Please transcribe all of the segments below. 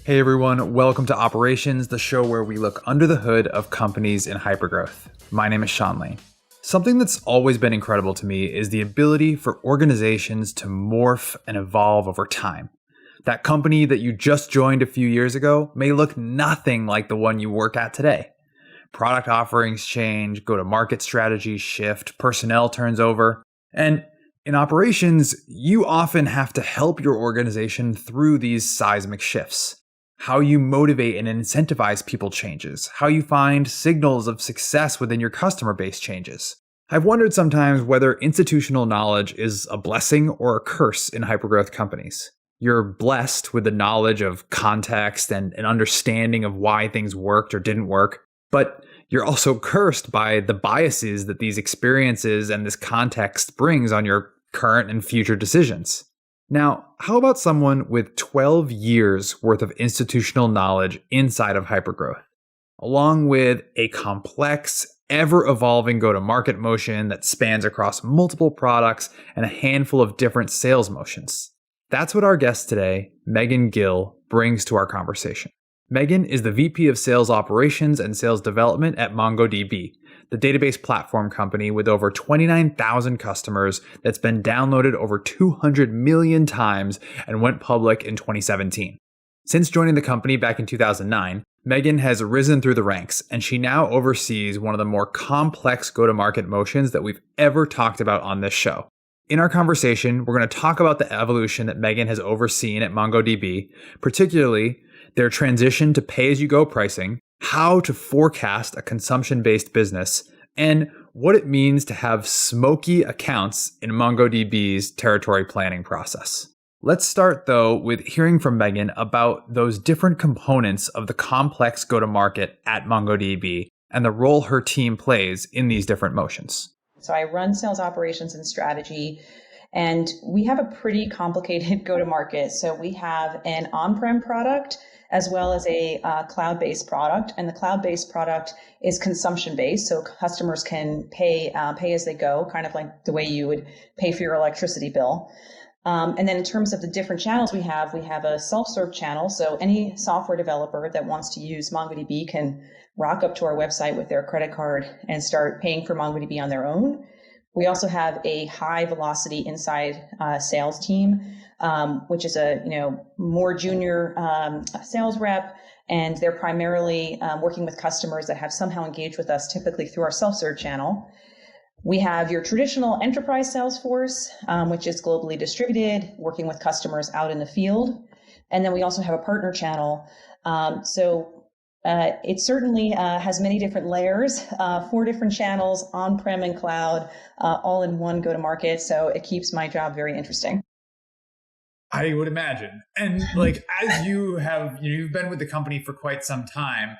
Hey everyone, welcome to Operations, the show where we look under the hood of companies in hypergrowth. My name is Sean Lane. Something that's always been incredible to me is the ability for organizations to morph and evolve over time. That company that you just joined a few years ago may look nothing like the one you work at today. Product offerings change, go-to-market strategies shift, personnel turns over, and in operations, you often have to help your organization through these seismic shifts. How you motivate and incentivize people changes. How you find signals of success within your customer base changes. I've wondered sometimes whether institutional knowledge is a blessing or a curse in hypergrowth companies. You're blessed with the knowledge of context and an understanding of why things worked or didn't work, but you're also cursed by the biases that these experiences and this context brings on your current and future decisions. Now, how about someone with 12 years worth of institutional knowledge inside of hypergrowth, along with a complex, ever-evolving go-to-market motion that spans across multiple products and a handful of different sales motions? That's what our guest today, Meghan Gill, brings to our conversation. Meghan is the VP of Sales Operations and Sales Development at MongoDB, the database platform company with over 29,000 customers that's been downloaded over 200 million times and went public in 2017. Since joining the company back in 2009, Meghan has risen through the ranks, and she now oversees one of the more complex go-to-market motions that we've ever talked about on this show. In our conversation, we're going to talk about the evolution that Meghan has overseen at MongoDB, particularly their transition to pay-as-you-go pricing, how to forecast a consumption-based business, and what it means to have smokey accounts in MongoDB's territory planning process. Let's start, though, with hearing from Meghan about those different components of the complex go-to-market at MongoDB and the role her team plays in these different motions. So I run sales operations and strategy, and we have a pretty complicated go-to-market. So we have an on-prem product as well as a cloud-based product. And the cloud-based product is consumption-based, so customers can pay as they go, kind of like the way you would pay for your electricity bill. And then in terms of the different channels we have a self-serve channel. So any software developer that wants to use MongoDB can rock up to our website with their credit card and start paying for MongoDB on their own. We also have a high velocity inside sales team, which is a more junior sales rep, and they're primarily working with customers that have somehow engaged with us, typically through our self-serve channel. We have your traditional enterprise sales force, which is globally distributed, working with customers out in the field. And then we also have a partner channel. It certainly has many different layers, 4 different channels, on-prem and cloud, all in one go-to-market. So it keeps my job very interesting. I would imagine. And as you've been with the company for quite some time,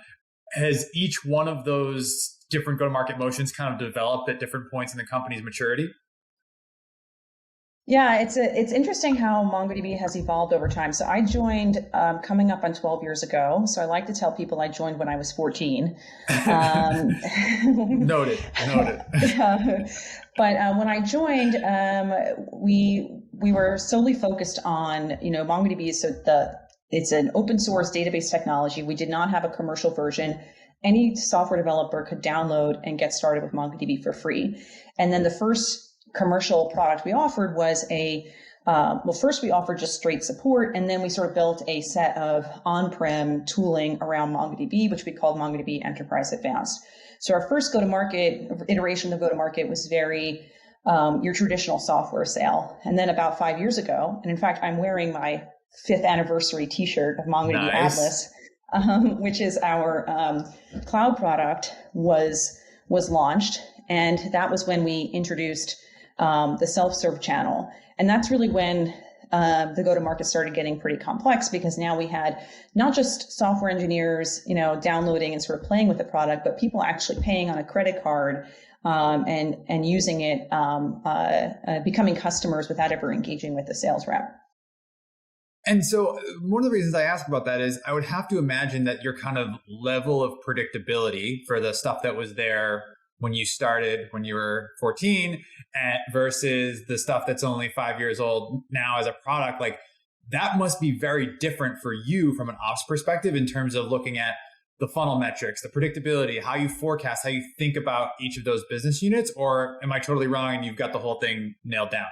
has each one of those different go-to-market motions kind of developed at different points in the company's maturity? Yeah, it's interesting how MongoDB has evolved over time. So I joined coming up on 12 years ago. So I like to tell people I joined when I was 14. Noted. But when I joined, we were solely focused on, MongoDB. It's an open source database technology. We did not have a commercial version. Any software developer could download and get started with MongoDB for free. And then the first commercial product we offered was first we offered just straight support, and then we sort of built a set of on-prem tooling around MongoDB, which we called MongoDB Enterprise Advanced. So our first iteration of go-to-market was very your traditional software sale. And then about 5 years ago, and in fact, I'm wearing my 5th anniversary t-shirt of MongoDB Atlas, which is our cloud product, was launched. And that was when we introduced the self-serve channel. And that's really when the go-to-market started getting pretty complex, because now we had not just software engineers, downloading and sort of playing with the product, but people actually paying on a credit card and using it, becoming customers without ever engaging with the sales rep. And so one of the reasons I ask about that is I would have to imagine that your kind of level of predictability for the stuff that was there when you started, when you were 14, versus the stuff that's only 5 years old now as a product, that must be very different for you from an ops perspective in terms of looking at the funnel metrics, the predictability, how you forecast, how you think about each of those business units, or am I totally wrong and you've got the whole thing nailed down?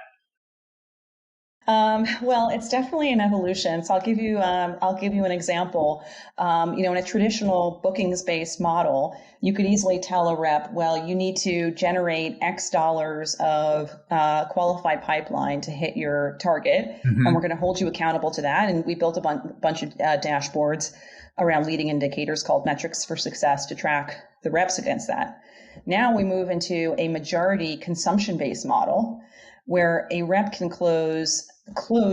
Well, it's definitely an evolution. So I'll give you an example. In a traditional bookings-based model, you could easily tell a rep, well, you need to generate X dollars of qualified pipeline to hit your target, and we're going to hold you accountable to that. And we built a bunch of dashboards around leading indicators called metrics for success to track the reps against that. Now we move into a majority consumption-based model where a rep can close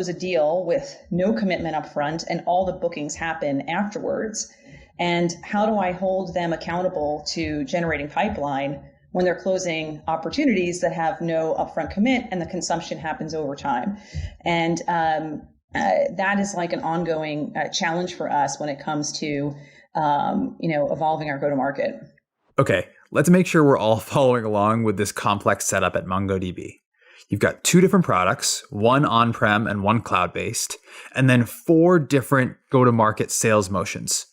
a deal with no commitment up front and all the bookings happen afterwards. And how do I hold them accountable to generating pipeline when they're closing opportunities that have no upfront commit and the consumption happens over time? And that is like an ongoing challenge for us when it comes to evolving our go-to-market. Okay, let's make sure we're all following along with this complex setup at MongoDB. You've got 2 different products, one on-prem and one cloud-based, and then 4 different go-to-market sales motions: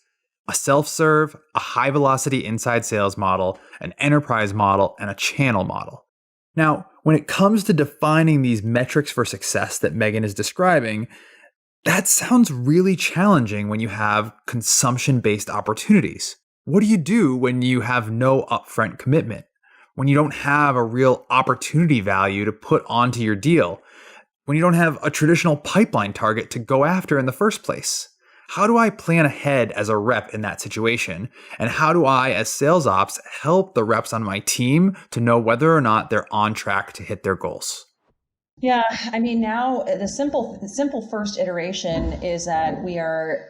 a self-serve, a high-velocity inside sales model, an enterprise model, and a channel model. Now, when it comes to defining these metrics for success that Meghan is describing, that sounds really challenging when you have consumption-based opportunities. What do you do when you have no upfront commitment? When you don't have a real opportunity value to put onto your deal? When you don't have a traditional pipeline target to go after in the first place? How do I plan ahead as a rep in that situation? And how do I, as sales ops, help the reps on my team to know whether or not they're on track to hit their goals? Yeah, I mean, now the simple first iteration is that we are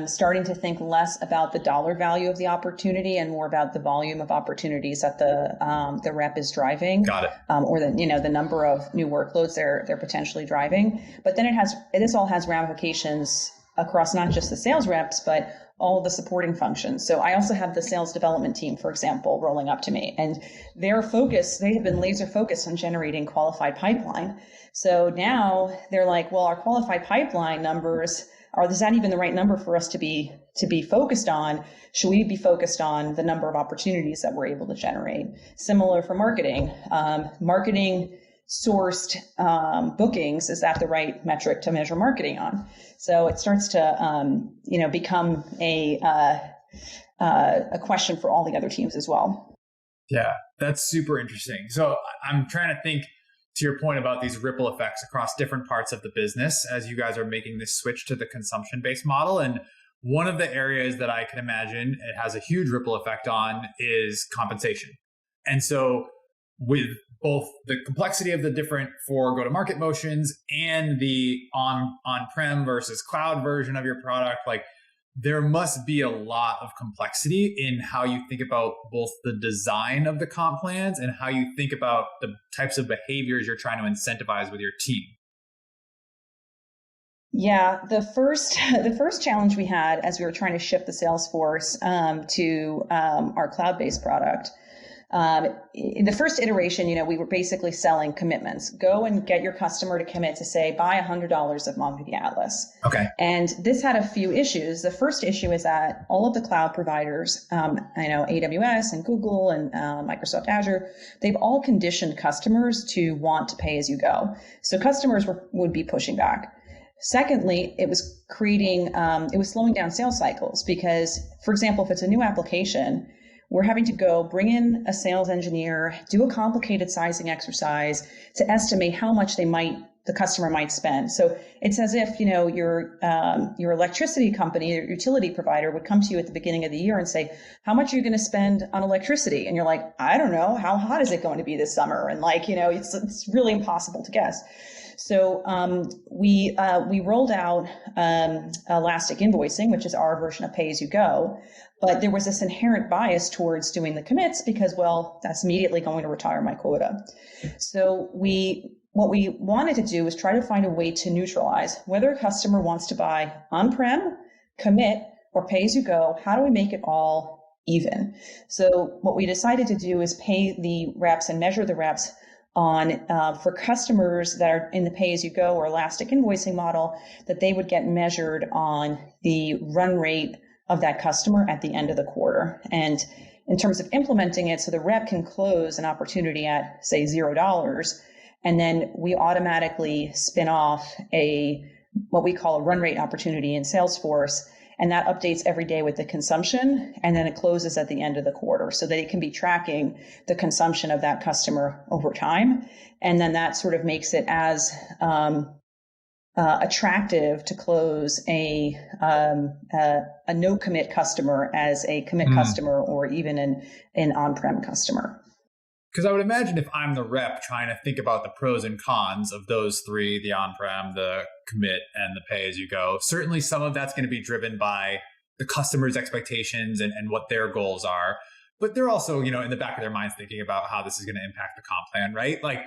starting to think less about the dollar value of the opportunity and more about the volume of opportunities that the rep is driving. Got it. Or the number of new workloads they're potentially driving. But then this all has ramifications across not just the sales reps, but all of the supporting functions. So I also have the sales development team, for example, rolling up to me, and they have been laser focused on generating qualified pipeline. So now they're like, well, our qualified pipeline numbers is that even the right number for us to be focused on? Should we be focused on the number of opportunities that we're able to generate? Similar for marketing. Marketing sourced bookings, is that the right metric to measure marketing on? So it starts to become a question for all the other teams as well. Yeah, that's super interesting. So I'm trying to think, to your point about these ripple effects across different parts of the business as you guys are making this switch to the consumption-based model. And one of the areas that I can imagine it has a huge ripple effect on is compensation. And so with both the complexity of the different 4 go-to-market motions and the on-prem versus cloud version of your product, like there must be a lot of complexity in how you think about both the design of the comp plans and how you think about the types of behaviors you're trying to incentivize with your team. Yeah, the first challenge we had as we were trying to shift the sales force to our cloud-based product. In the first iteration, we were basically selling commitments. Go and get your customer to commit to say, buy $100 of MongoDB Atlas. Okay. And this had a few issues. The first issue is that all of the cloud providers, AWS and Google and Microsoft Azure, they've all conditioned customers to want to pay as you go. So customers would be pushing back. Secondly, it was slowing down sales cycles because, for example, if it's a new application, we're having to go bring in a sales engineer, do a complicated sizing exercise to estimate how much the customer might spend. So it's as if, your electricity company, your utility provider would come to you at the beginning of the year and say, how much are you going to spend on electricity? And you're like, I don't know. How hot is it going to be this summer? And it's really impossible to guess. So we rolled out elastic invoicing, which is our version of pay as you go. But there was this inherent bias towards doing the commits because, well, that's immediately going to retire my quota. So what we wanted to do was try to find a way to neutralize whether a customer wants to buy on-prem, commit, or pay as you go. How do we make it all even? So what we decided to do is pay the reps and measure the reps on for customers that are in the pay-as-you-go or elastic invoicing model, that they would get measured on the run rate of that customer at the end of the quarter. And in terms of implementing it, so the rep can close an opportunity at, say, $0, and then we automatically spin off what we call a run rate opportunity in Salesforce, and that updates every day with the consumption, and then it closes at the end of the quarter so that it can be tracking the consumption of that customer over time. And then that sort of makes it as attractive to close a no commit customer as a commit customer, or even an on-prem customer. Because I would imagine if I'm the rep trying to think about the pros and cons of those three, the on-prem, the commit, and the pay-as-you-go, certainly some of that's going to be driven by the customer's expectations and what their goals are. But they're also, in the back of their minds thinking about how this is going to impact the comp plan, right? Like,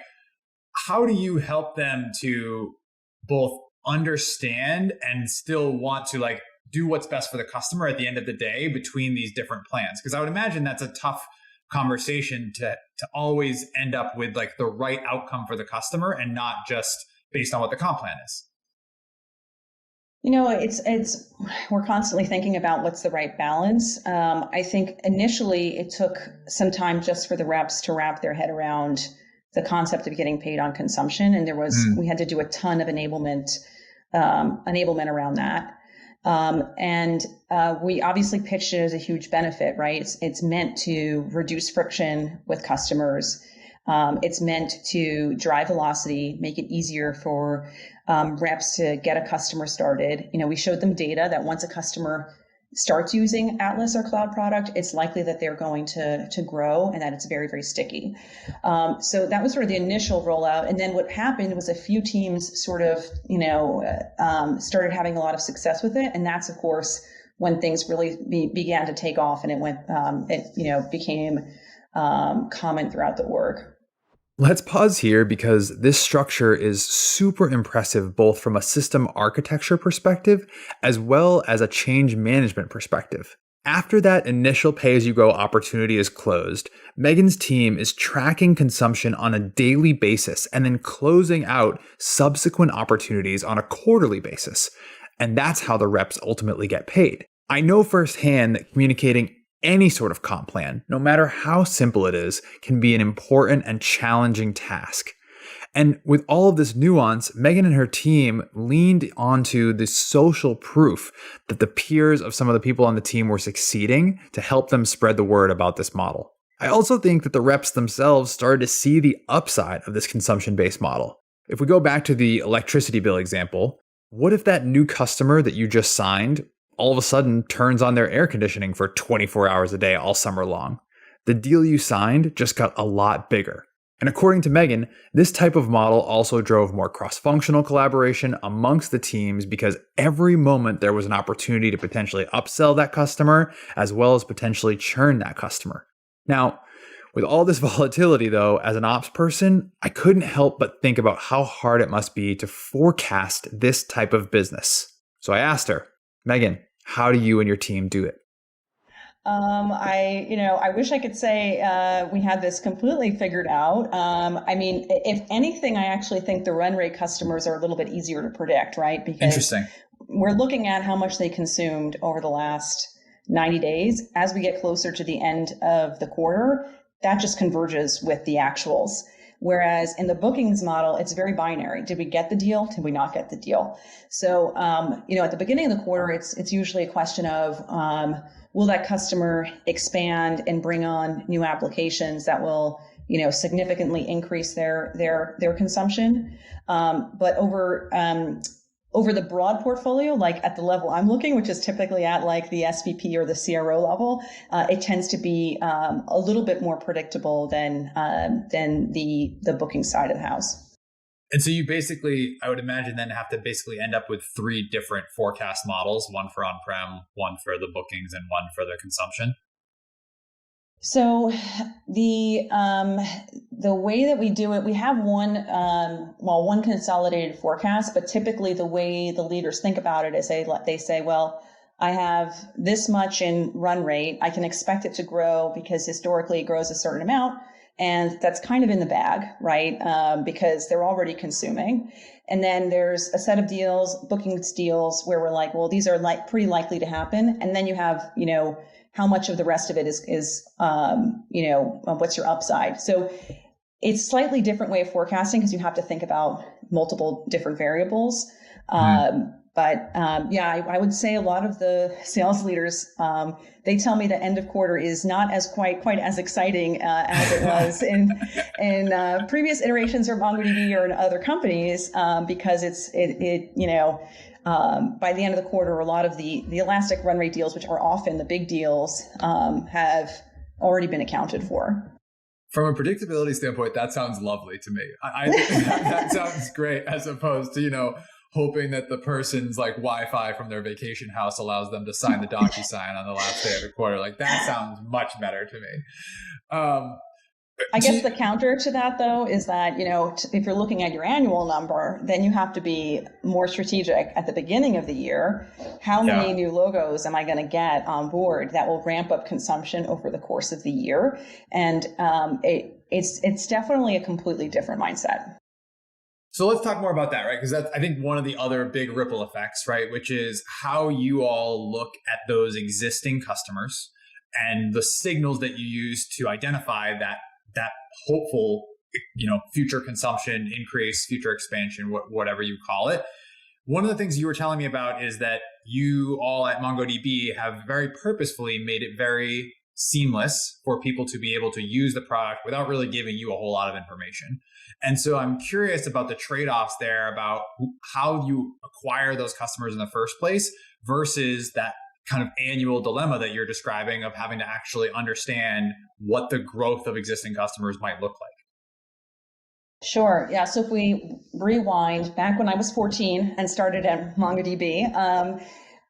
how do you help them to both understand and still want to do what's best for the customer at the end of the day between these different plans? Because I would imagine that's a tough conversation to always end up with the right outcome for the customer and not just based on what the comp plan is. It's we're constantly thinking about what's the right balance. I think initially it took some time just for the reps to wrap their head around the concept of getting paid on consumption, and we had to do a ton of enablement around that. We obviously pitched it as a huge benefit, right? It's meant to reduce friction with customers. It's meant to drive velocity, make it easier for reps to get a customer started. We showed them data that once a customer starts using Atlas or cloud product, it's likely that they're going to grow and that it's very, very sticky. So that was sort of the initial rollout. And then what happened was a few teams sort of, started having a lot of success with it. And that's, of course, when things really began to take off, and it became common throughout the org. Let's pause here because this structure is super impressive, both from a system architecture perspective as well as a change management perspective. After that initial pay-as-you-go opportunity is closed, Meghan's team is tracking consumption on a daily basis and then closing out subsequent opportunities on a quarterly basis. And that's how the reps ultimately get paid. I know firsthand that communicating any sort of comp plan, no matter how simple it is, can be an important and challenging task. And with all of this nuance, Meghan and her team leaned onto the social proof that the peers of some of the people on the team were succeeding to help them spread the word about this model. I also think that the reps themselves started to see the upside of this consumption-based model. If we go back to the electricity bill example, what if that new customer that you just signed all of a sudden turns on their air conditioning for 24 hours a day all summer long? The deal you signed just got a lot bigger. And according to Meghan, this type of model also drove more cross-functional collaboration amongst the teams because every moment there was an opportunity to potentially upsell that customer as well as potentially churn that customer. Now, with all this volatility though, as an ops person, I couldn't help but think about how hard it must be to forecast this type of business. So I asked her, Meghan, how do you and your team do it? I wish I could say we had this completely figured out. If anything, I actually think the run rate customers are a little bit easier to predict, right? Because Interesting. We're looking at how much they consumed over the last 90 days. As we get closer to the end of the quarter, that just converges with the actuals. Whereas in the bookings model, it's very binary. Did we get the deal? Did we not get the deal? So, at the beginning of the quarter, it's usually a question of, will that customer expand and bring on new applications that will, significantly increase their consumption? But over the broad portfolio, like at the level I'm looking, which is typically at like the SVP or the CRO level, it tends to be a little bit more predictable than the booking side of the house. And so you basically, I would imagine, then have to basically end up with 3 different forecast models, one for on-prem, one for the bookings, and one for the consumption. So the way that we do it, we have one consolidated forecast, but typically the way the leaders think about it is they say, well, I have this much in run rate. I can expect it to grow because historically it grows a certain amount. And that's kind of in the bag, right? Because they're already consuming. And then there's a set of deals, bookings deals, where we're like, well, these are pretty likely to happen. And then you have, how much of the rest of it is what's your upside? So it's slightly different way of forecasting because you have to think about multiple different variables. I would say a lot of the sales leaders, they tell me that end of quarter is not as quite as exciting as it was in previous iterations of MongoDB or in other companies, because by the end of the quarter, a lot of the elastic run rate deals, which are often the big deals, have already been accounted for. From a predictability standpoint, that sounds lovely to me. I think that sounds great, as opposed to, hoping that the person's like Wi-Fi from their vacation house allows them to sign the DocuSign on the last day of the quarter. Like, that sounds much better to me. I guess the counter to that, though, is that, if you're looking at your annual number, then you have to be more strategic at the beginning of the year. How many new logos am I going to get on board that will ramp up consumption over the course of the year? And it's definitely a completely different mindset. So let's talk more about that, right? Because that's, I think, one of the other big ripple effects, right? Which is how you all look at those existing customers and the signals that you use to identify that hopeful, future consumption increase, future expansion, whatever you call it. One of the things you were telling me about is that you all at MongoDB have very purposefully made it very seamless for people to be able to use the product without really giving you a whole lot of information. And so I'm curious about the trade-offs there, about how you acquire those customers in the first place versus that kind of annual dilemma that you're describing of having to actually understand what the growth of existing customers might look like. Sure. Yeah. So if we rewind back when I was 14 and started at MongoDB,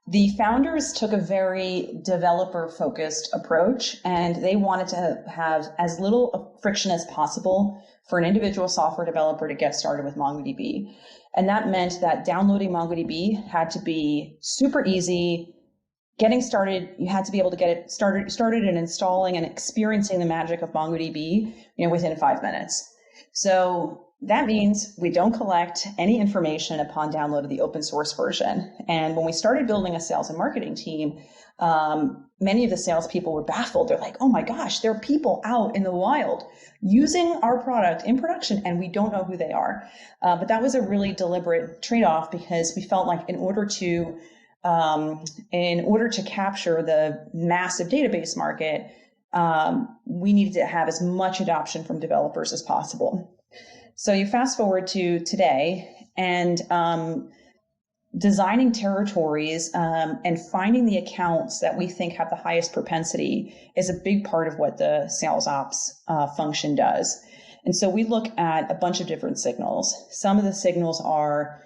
the founders took a very developer-focused approach, and they wanted to have as little friction as possible for an individual software developer to get started with MongoDB. And that meant that downloading MongoDB had to be super easy. Getting started, you had to be able to get it started and installing and experiencing the magic of MongoDB, within 5 minutes. So that means we don't collect any information upon download of the open source version. And when we started building a sales and marketing team, many of the salespeople were baffled. They're like, oh my gosh, there are people out in the wild using our product in production, and we don't know who they are. But that was a really deliberate trade-off, because we felt like in order to capture the massive database market, we needed to have as much adoption from developers as possible. So you fast forward to today, and designing territories and finding the accounts that we think have the highest propensity is a big part of what the sales ops function does. And so we look at a bunch of different signals. Some of the signals are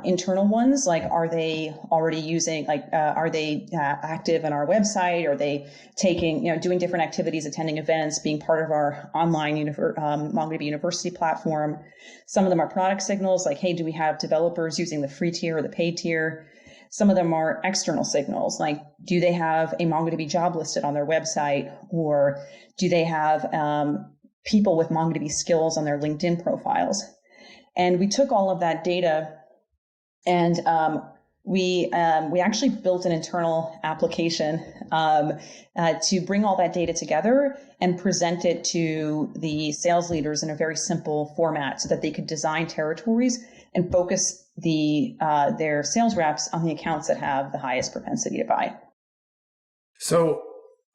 internal ones, like are they already using, are they active on our website? Are they taking, doing different activities, attending events, being part of our online MongoDB University platform? Some of them are product signals, like, hey, do we have developers using the free tier or the paid tier? Some of them are external signals, like, do they have a MongoDB job listed on their website, or do they have people with MongoDB skills on their LinkedIn profiles? And we took all of that data, and we actually built an internal application to bring all that data together and present it to the sales leaders in a very simple format, so that they could design territories and focus their sales reps on the accounts that have the highest propensity to buy. So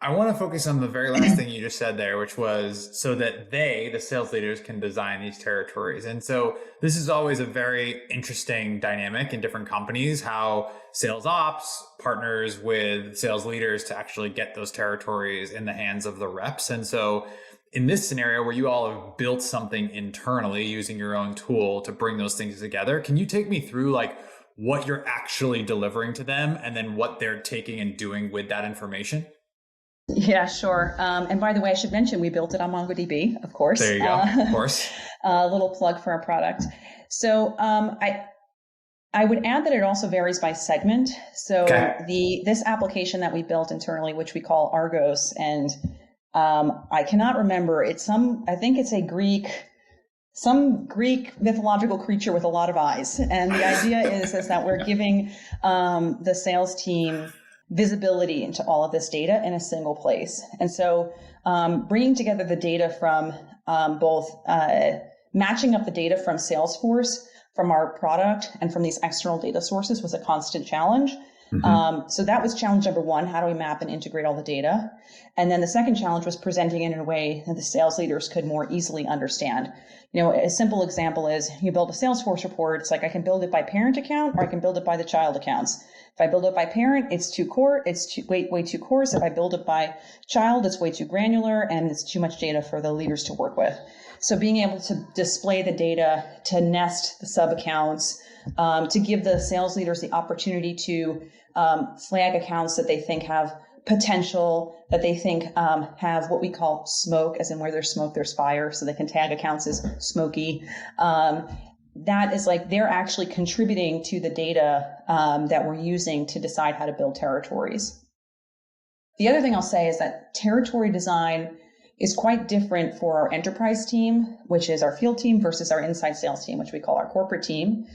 I want to focus on the very last thing you just said there, which was so that the sales leaders, can design these territories. And so this is always a very interesting dynamic in different companies, how sales ops partners with sales leaders to actually get those territories in the hands of the reps. And so in this scenario where you all have built something internally using your own tool to bring those things together, can you take me through what you're actually delivering to them and then what they're taking and doing with that information? Yeah, sure. And by the way, I should mention we built it on MongoDB, of course. There you go. Of course. A little plug for our product. So I would add that it also varies by segment. So this application that we built internally, which we call Argos, and I cannot remember. I think it's some Greek mythological creature with a lot of eyes. And the idea is that we're giving the sales team visibility into all of this data in a single place. And so bringing together the data from both matching up the data from Salesforce, from our product, and from these external data sources was a constant challenge. So that was challenge number one. How do we map and integrate all the data? And then the second challenge was presenting it in a way that the sales leaders could more easily understand. A simple example is you build a Salesforce report. It's like I can build it by parent account or I can build it by the child accounts. If I build it by parent, it's way too coarse. If I build it by child, it's way too granular and it's too much data for the leaders to work with. So being able to display the data, to nest the sub accounts, to give the sales leaders the opportunity to flag accounts that they think have potential, that they think have what we call smoke, as in where there's smoke, there's fire. So they can tag accounts as smokey. That is like they're actually contributing to the data that we're using to decide how to build territories. The other thing I'll say is that territory design is quite different for our enterprise team, which is our field team, versus our inside sales team, which we call our corporate team.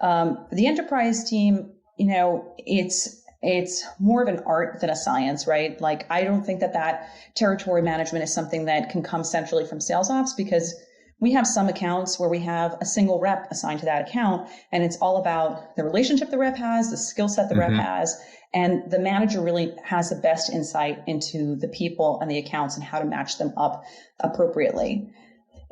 The enterprise team, it's more of an art than a science, right? Like, I don't think that territory management is something that can come centrally from sales ops, because we have some accounts where we have a single rep assigned to that account, and it's all about the relationship the rep has, the skill set the rep has, and the manager really has the best insight into the people and the accounts and how to match them up appropriately.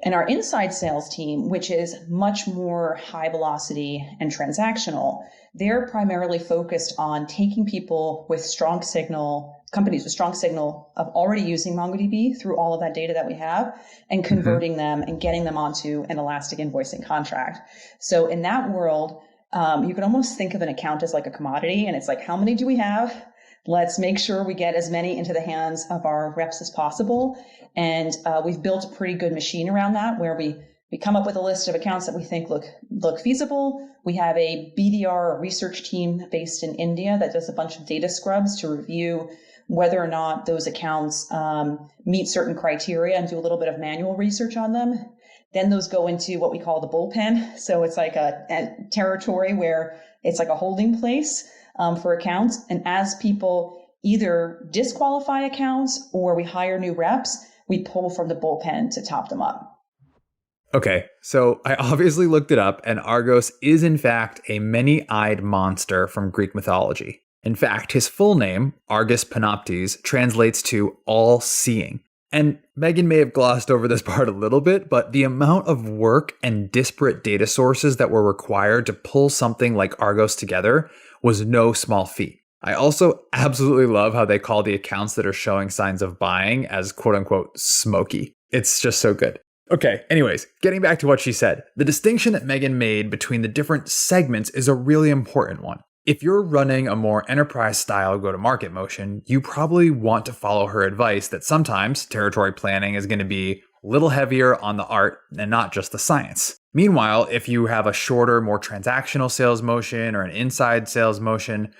And our inside sales team, which is much more high velocity and transactional, they're primarily focused on taking people with strong signal, companies with strong signal of already using MongoDB through all of that data that we have and converting them and getting them onto an elastic invoicing contract. So in that world, you can almost think of an account as like a commodity, and it's like, how many do we have? Let's make sure we get as many into the hands of our reps as possible. And we've built a pretty good machine around that, where we come up with a list of accounts that we think look feasible. We have a BDR, a research team based in India, that does a bunch of data scrubs to review whether or not those accounts meet certain criteria and do a little bit of manual research on them. Then those go into what we call the bullpen. So it's like a territory where it's like a holding place for accounts. And as people either disqualify accounts or we hire new reps, we pull from the bullpen to top them up. Okay, so I obviously looked it up, and Argos is in fact a many-eyed monster from Greek mythology. In fact, his full name, Argus Panoptes, translates to all-seeing. And Meghan may have glossed over this part a little bit, but the amount of work and disparate data sources that were required to pull something like Argos together was no small feat. I also absolutely love how they call the accounts that are showing signs of buying as quote-unquote smokey. It's just so good. Okay, anyways, getting back to what she said, the distinction that Meghan made between the different segments is a really important one. If you're running a more enterprise-style go-to-market motion, you probably want to follow her advice that sometimes territory planning is going to be a little heavier on the art and not just the science. Meanwhile, if you have a shorter, more transactional sales motion or an inside sales motion,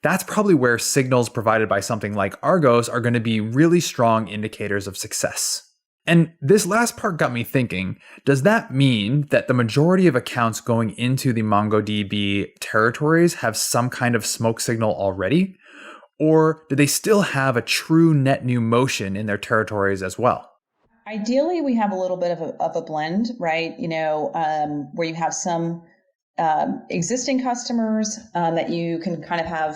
that's probably where signals provided by something like Argos are going to be really strong indicators of success. And this last part got me thinking, does that mean that the majority of accounts going into the MongoDB territories have some kind of smoke signal already? Or do they still have a true net new motion in their territories as well? Ideally, we have a little bit of a blend, right? Where you have some existing customers that you can kind of have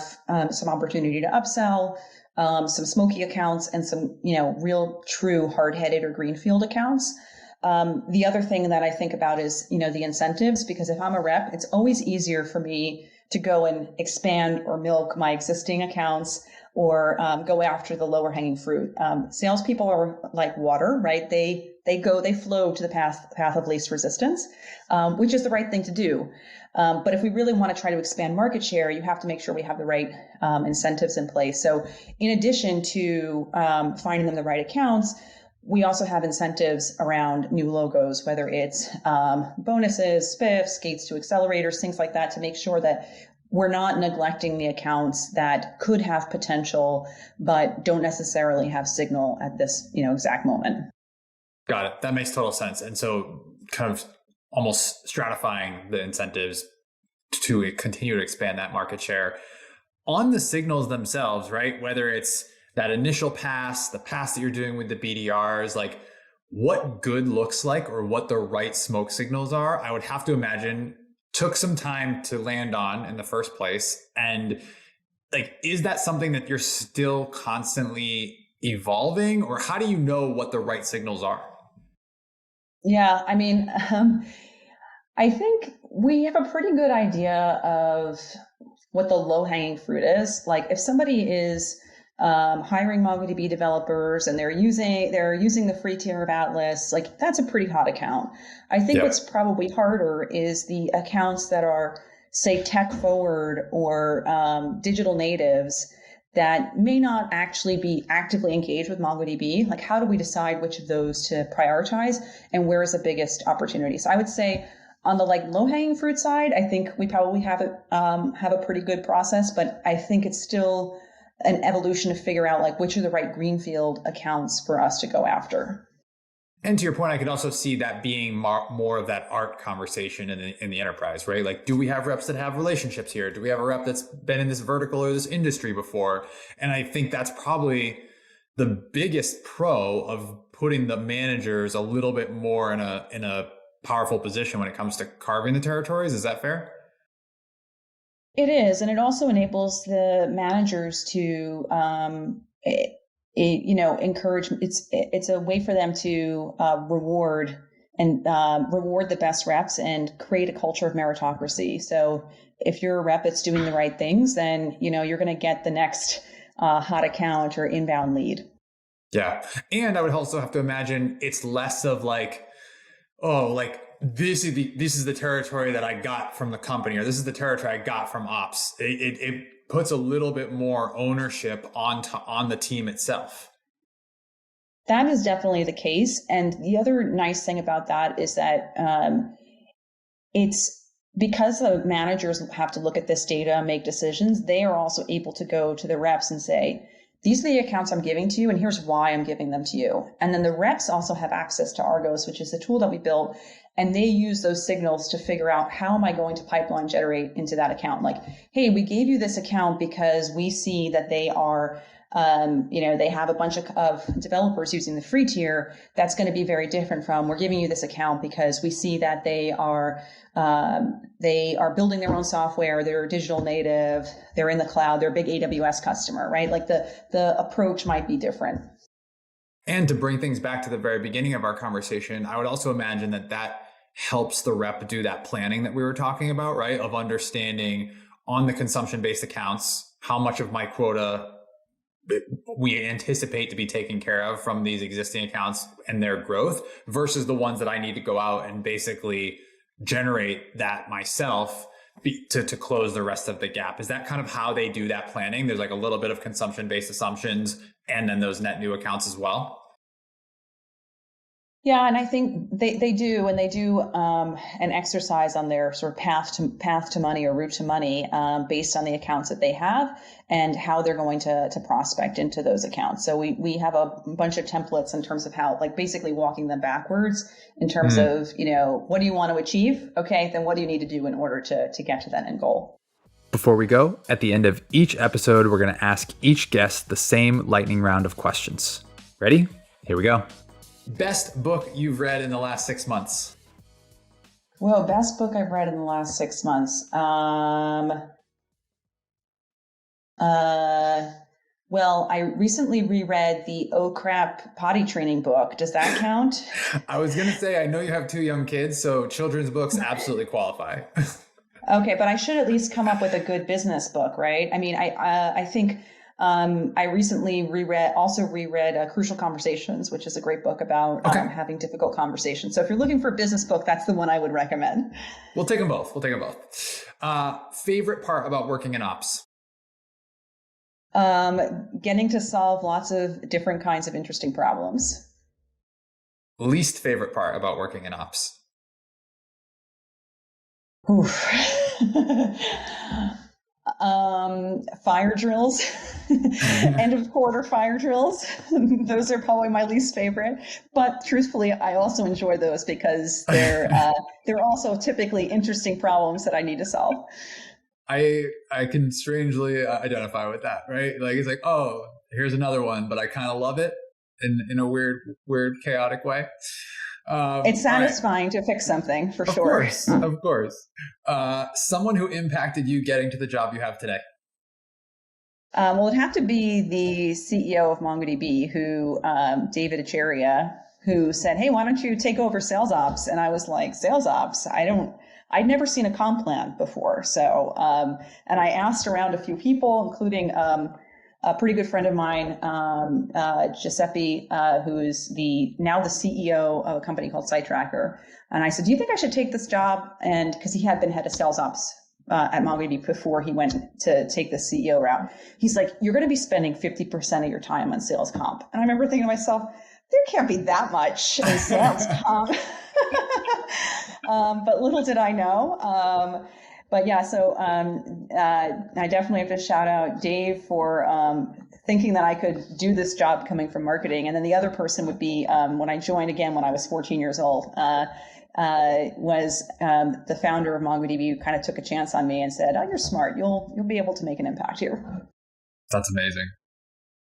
some opportunity to upsell, some smoky accounts, and some, real true hard-headed or greenfield accounts. The other thing that I think about is, the incentives, because if I'm a rep, it's always easier for me to go and expand or milk my existing accounts or go after the lower hanging fruit. Salespeople are like water, right? They flow to the path of least resistance, which is the right thing to do. But if we really want to try to expand market share, you have to make sure we have the right incentives in place. So in addition to finding them the right accounts, we also have incentives around new logos, whether it's bonuses, spiffs, gates to accelerators, things like that, to make sure that we're not neglecting the accounts that could have potential, but don't necessarily have signal at this, exact moment. Got it. That makes total sense. And so kind of almost stratifying the incentives to continue to expand that market share on the signals themselves, right? Whether it's that initial pass, the pass that you're doing with the BDRs, like what good looks like or what the right smoke signals are, I would have to imagine took some time to land on in the first place. And like, is that something that you're still constantly evolving, or how do you know what the right signals are? Yeah, I mean, I think we have a pretty good idea of what the low-hanging fruit is. Like if somebody is hiring MongoDB developers and they're using the free tier of Atlas, like that's a pretty hot account. I think what's probably harder is the accounts that are, say, tech forward or digital natives that may not actually be actively engaged with MongoDB. Like how do we decide which of those to prioritize and where is the biggest opportunity? So I would say on the like low-hanging fruit side, I think we probably have a pretty good process, but I think it's still an evolution to figure out like which are the right greenfield accounts for us to go after. And to your point, I could also see that being more of that art conversation in the enterprise, right? Like, do we have reps that have relationships here? Do we have a rep that's been in this vertical or this industry before? And I think that's probably the biggest pro of putting the managers a little bit more in a powerful position when it comes to carving the territories. Is that fair? It is, and it also enables the managers to, encourage. It's a way for them to reward the best reps and create a culture of meritocracy. So if you're a rep that's doing the right things, then you're going to get the next hot account or inbound lead. Yeah, and I would also have to imagine it's less of like, oh, like this is the territory that I got from the company, or this is the territory I got from ops. It puts a little bit more ownership on the team itself. That is definitely the case. And the other nice thing about that is that it's because the managers have to look at this data, make decisions, they are also able to go to the reps and say, these are the accounts I'm giving to you, and here's why I'm giving them to you. And then the reps also have access to Argos, which is the tool that we built, and they use those signals to figure out how am I going to pipeline generate into that account. Like, hey, we gave you this account because we see that they are, they have a bunch of developers using the free tier. That's going to be very different from we're giving you this account because we see that they are building their own software. They're digital native. They're in the cloud. They're a big AWS customer, right? Like the approach might be different. And to bring things back to the very beginning of our conversation, I would also imagine that helps the rep do that planning that we were talking about, right? Of understanding on the consumption-based accounts, how much of my quota we anticipate to be taken care of from these existing accounts and their growth versus the ones that I need to go out and basically generate that myself to close the rest of the gap. Is that kind of how they do that planning? There's like a little bit of consumption-based assumptions and then those net new accounts as well? Yeah, and I think they do, and they do an exercise on their sort of path to money or route to money based on the accounts that they have and how they're going to prospect into those accounts. So we have a bunch of templates in terms of how, like basically walking them backwards in terms of, what do you want to achieve? Okay, then what do you need to do in order to get to that end goal? Before we go, at the end of each episode, we're going to ask each guest the same lightning round of questions. Ready? Here we go. Best book you've read in the last 6 months? Well, best book I've read in the last 6 months. Well, I recently reread the Oh Crap potty training book. Does that count? I was going to say, I know you have 2 young kids, so children's books absolutely qualify. Okay, but I should at least come up with a good business book, right? I mean, I think I recently reread Crucial Conversations, which is a great book about having difficult conversations. So if you're looking for a business book, that's the one I would recommend. We'll take them both. Favorite part about working in ops? Getting to solve lots of different kinds of interesting problems. Least favorite part about working in ops? Oof. Fire drills, end of quarter fire drills. Those are probably my least favorite, but truthfully, I also enjoy those because they're also typically interesting problems that I need to solve. I can strangely identify with that, right? Like it's like, oh, here's another one, but I kind of love it in a weird, chaotic way. It's satisfying to fix something, for sure. Of course. Someone who impacted you getting to the job you have today. Well, it'd have to be the CEO of MongoDB, who David Echeria, who said, "Hey, why don't you take over sales ops?" And I was like, "Sales ops? I'd never seen a comp plan before." So, and I asked around a few people, including a pretty good friend of mine, Giuseppe, who is now the CEO of a company called SiteTracker. And I said, "Do you think I should take this job?" And because he had been head of sales ops at MongoDB before he went to take the CEO route. He's like, "You're going to be spending 50% of your time on sales comp." And I remember thinking to myself, there can't be that much in sales comp. But little did I know. But yeah, so I definitely have to shout out Dave for thinking that I could do this job coming from marketing. And then the other person would be when I joined again when I was 14 years old, was the founder of MongoDB, who kind of took a chance on me and said, "Oh, you're smart. You'll be able to make an impact here." That's amazing.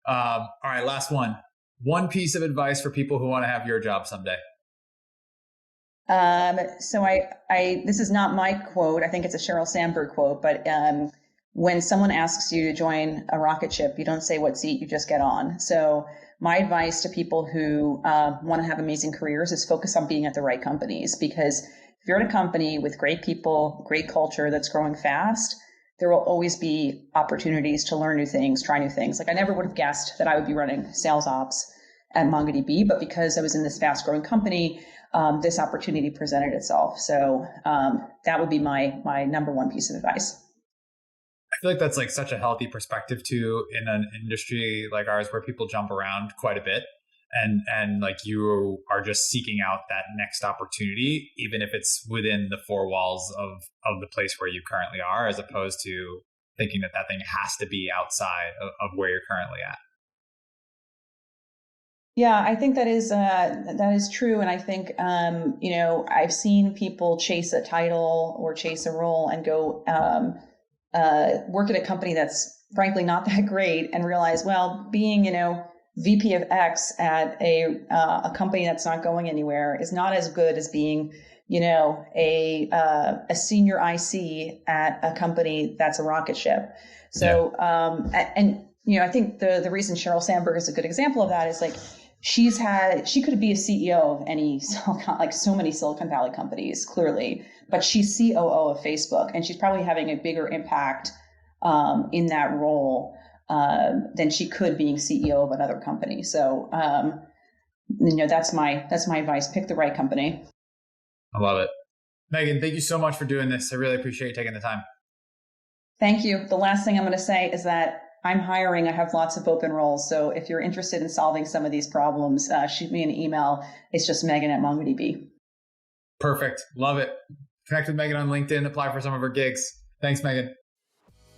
All right, last one. One piece of advice for people who want to have your job someday. So this is not my quote. I think it's a Sheryl Sandberg quote, but when someone asks you to join a rocket ship, you don't say what seat, you just get on. So my advice to people who want to have amazing careers is focus on being at the right companies, because if you're at a company with great people, great culture that's growing fast, there will always be opportunities to learn new things, try new things. Like I never would have guessed that I would be running sales ops at MongoDB, but because I was in this fast growing company, this opportunity presented itself. So that would be my number one piece of advice. I feel like that's like such a healthy perspective too in an industry like ours where people jump around quite a bit, and like you are just seeking out that next opportunity, even if it's within the four walls of the place where you currently are, as opposed to thinking that thing has to be outside of where you're currently at. Yeah, I think that is true. And I think, I've seen people chase a title or chase a role and go work at a company that's frankly not that great and realize, well, being, VP of X at a company that's not going anywhere is not as good as being, a senior IC at a company that's a rocket ship. So, I think the reason Sheryl Sandberg is a good example of that is like, she could be a CEO of any so many Silicon Valley companies, clearly, but she's COO of Facebook, and she's probably having a bigger impact in that role than she could being CEO of another company. So, that's my advice. Pick the right company. I love it. Meghan, thank you so much for doing this. I really appreciate you taking the time. Thank you. The last thing I'm going to say is that I'm hiring. I have lots of open roles. So if you're interested in solving some of these problems, shoot me an email. It's just Meghan@MongoDB. Perfect. Love it. Connect with Meghan on LinkedIn. Apply for some of her gigs. Thanks, Meghan.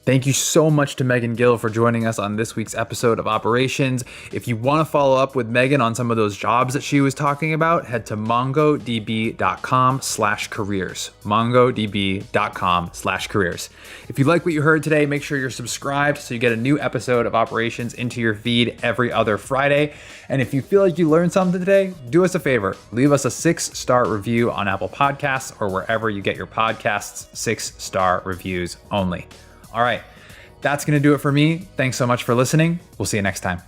Thank you so much to Meghan Gill for joining us on this week's episode of Operations. If you want to follow up with Meghan on some of those jobs that she was talking about, head to mongodb.com/careers. mongodb.com/careers. If you like what you heard today, make sure you're subscribed so you get a new episode of Operations into your feed every other Friday. And if you feel like you learned something today, do us a favor. Leave us a 6-star review on Apple Podcasts or wherever you get your podcasts. 6-star reviews only. All right, that's going to do it for me. Thanks so much for listening. We'll see you next time.